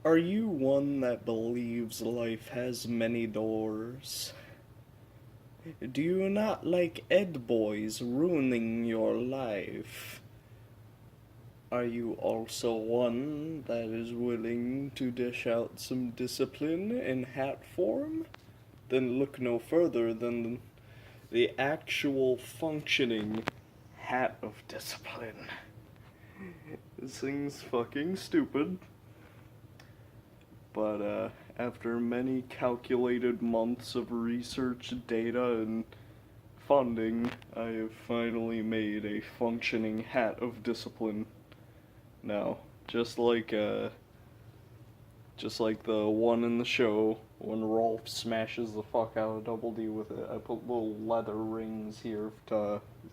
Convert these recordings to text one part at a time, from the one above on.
Are you one that believes life has many doors? Do you not like Ed boys ruining your life? Are you also one that is willing to dish out some discipline in hat form? Then look no further than the actual functioning hat of discipline. This thing's fucking stupid. But after many calculated months of research, data, and funding, I have finally made a functioning hat of discipline. Now, just like the one in the show when Rolf smashes the fuck out of Double D with it, I put little leather rings here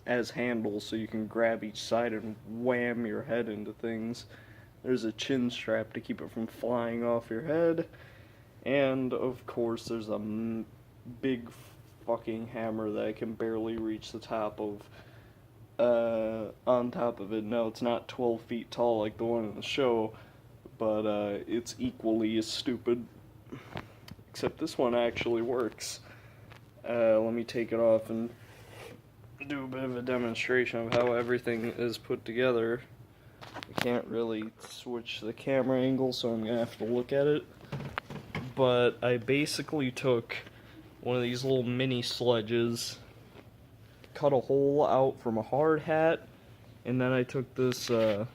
as handles so you can grab each side and wham your head into things. There's a chin strap to keep it from flying off your head. And, of course, there's a big fucking hammer that I can barely reach the top of. On top of it, no, it's not 12 feet tall like the one in the show, but it's equally as stupid. Except this one actually works. Let me take it off and do a bit of a demonstration of how everything is put together. I can't really switch the camera angle, so I'm gonna have to look at it. But I basically took one of these little mini sledges, cut a hole out from a hard hat, and then I took this, Then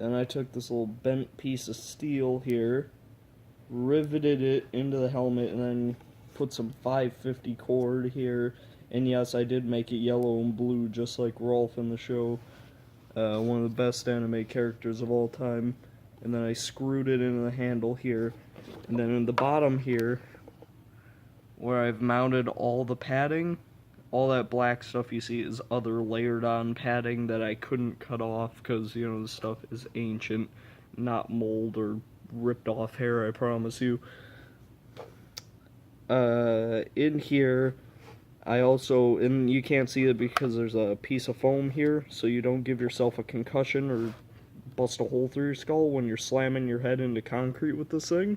I took this little bent piece of steel here, riveted it into the helmet, and then put some 550 cord here. And yes, I did make it yellow and blue, just like Rolf in the show. One of the best anime characters of all time. And then I screwed it into the handle here. And then in the bottom here, where I've mounted all the padding, all that black stuff you see is other layered on padding that I couldn't cut off because, you know, the stuff is ancient, not mold or ripped off hair, I promise you. In here, I also, and you can't see it because there's a piece of foam here, so you don't give yourself a concussion or bust a hole through your skull when you're slamming your head into concrete with this thing.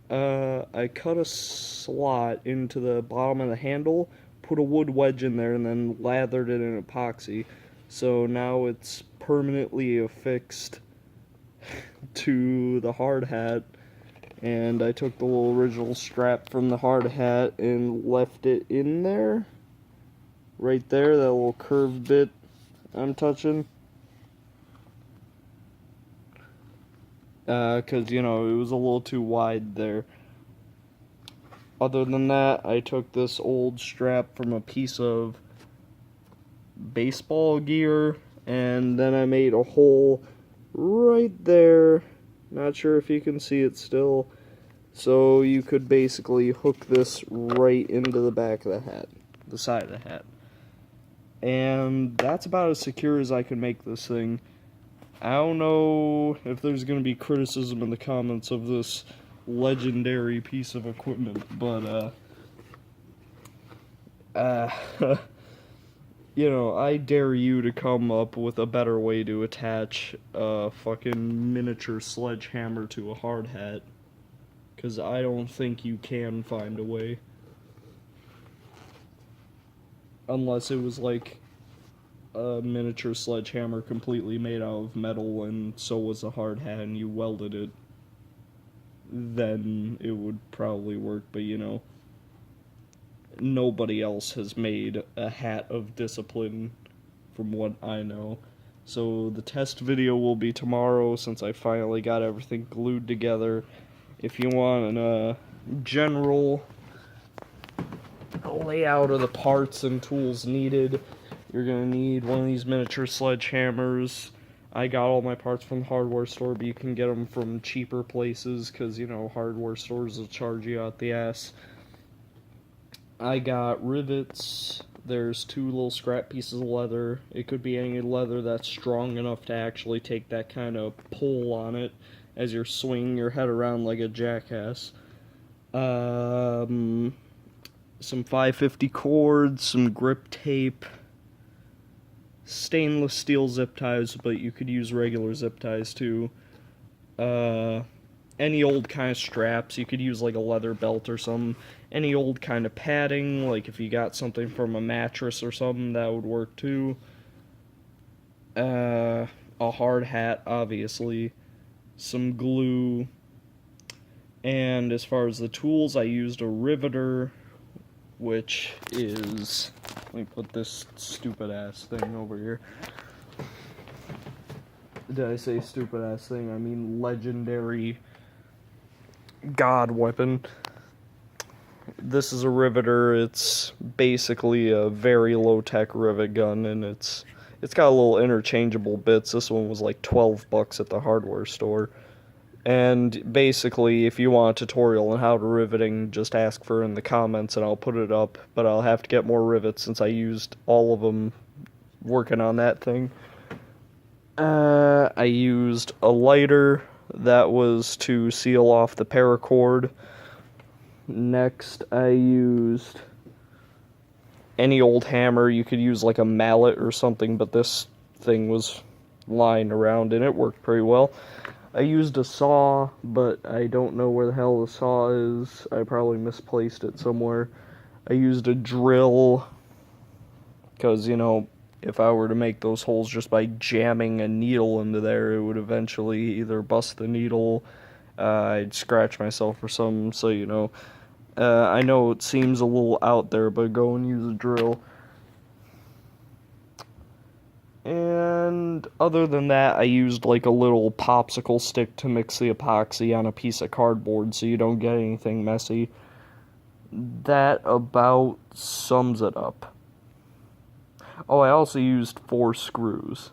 I cut a slot into the bottom of the handle, put a wood wedge in there, and then lathered it in epoxy. So now it's permanently affixed to the hard hat. And I took the little original strap from the hard hat and left it in there. Right there, that little curved bit I'm touching. Because, you know, it was a little too wide there. Other than that, I took this old strap from a piece of baseball gear, and then I made a hole right there. Not sure if you can see it still. So you could basically hook this right into the back of the hat, the side of the hat. And that's about as secure as I can make this thing. I don't know if there's going to be criticism in the comments of this legendary piece of equipment, but, you know, I dare you to come up with a better way to attach a fucking miniature sledgehammer to a hard hat. Because I don't think you can find a way. Unless it was like a miniature sledgehammer completely made out of metal and so was a hard hat and you welded it. Then it would probably work, but you know, nobody else has made a hat of discipline from what I know. So the test video will be tomorrow since I finally got everything glued together. If you want a general layout of the parts and tools needed, you're going to need one of these miniature sledgehammers. I got all my parts from the hardware store, but you can get them from cheaper places because, you know, hardware stores will charge you out the ass. I got rivets. There's 2 little scrap pieces of leather. It could be any leather that's strong enough to actually take that kind of pull on it as you're swinging your head around like a jackass. some 550 cords, some grip tape, stainless steel zip ties, but you could use regular zip ties too. Any old kind of straps, you could use like a leather belt or something. Any old kind of padding, like if you got something from a mattress or something, that would work too. A hard hat, obviously. Some glue. And as far as the tools, I used a riveter, which is... Let me put this stupid ass thing over here. Did I say stupid ass thing? I mean legendary god weapon. This is a riveter. It's basically a very low-tech rivet gun, and it's got a little interchangeable bits. This one was like $12 at the hardware store. And basically, if you want a tutorial on how to riveting, just ask for it in the comments and I'll put it up. But I'll have to get more rivets since I used all of them working on that thing. I used a lighter. That was to seal off the paracord. Next, I used any old hammer. You could use like a mallet or something, but this thing was lying around and it worked pretty well. I used a saw, but I don't know where the hell the saw is. I probably misplaced it somewhere. I used a drill, because, you know, if I were to make those holes just by jamming a needle into there, it would eventually either bust the needle, I'd scratch myself or something, so, you know. I know it seems a little out there, but go and use a drill. And other than that, I used like a little popsicle stick to mix the epoxy on a piece of cardboard so you don't get anything messy. That about sums it up. Oh, I also used 4 screws.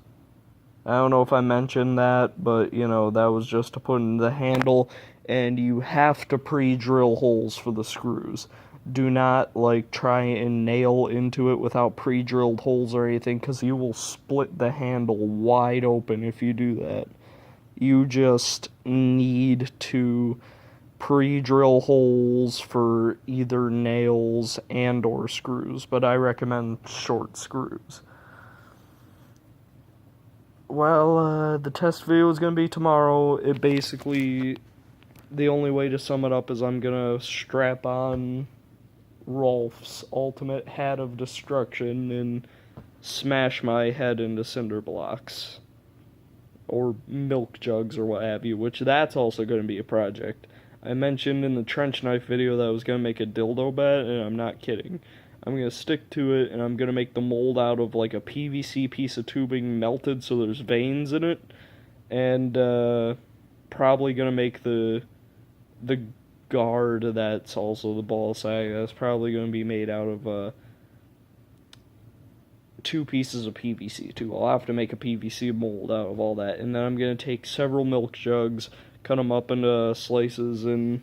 I don't know if I mentioned that, but, you know, that was just to put in the handle, and you have to pre-drill holes for the screws. Do not, like, try and nail into it without pre-drilled holes or anything, because you will split the handle wide open if you do that. You just need to pre-drill holes for either nails and or screws, but I recommend short screws. Well, the test video is going to be tomorrow. It basically, the only way to sum it up is I'm going to strap on Rolf's ultimate hat of destruction and smash my head into cinder blocks. Or milk jugs or what have you, which that's also going to be a project. I mentioned in the trench knife video that I was going to make a dildo bat, and I'm not kidding. I'm going to stick to it, and I'm going to make the mold out of like a PVC piece of tubing melted so there's veins in it. And probably going to make the guard that's also the ball sack. That's probably going to be made out of 2 pieces of PVC too. I'll have to make a PVC mold out of all that. And then I'm going to take several milk jugs, cut them up into slices, and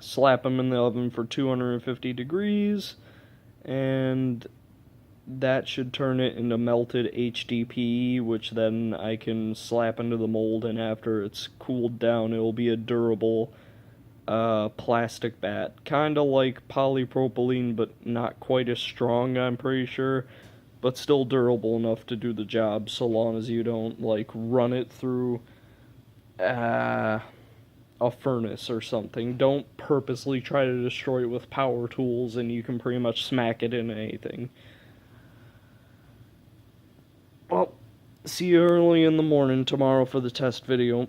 slap them in the oven for 250 degrees. And that should turn it into melted HDPE, which then I can slap into the mold, and after it's cooled down, it'll be a durable plastic bat. Kinda like polypropylene, but not quite as strong, I'm pretty sure. But still durable enough to do the job, so long as you don't, like, run it through a furnace or something. Don't purposely try to destroy it with power tools, and you can pretty much smack it into anything. Well, see you early in the morning tomorrow for the test video.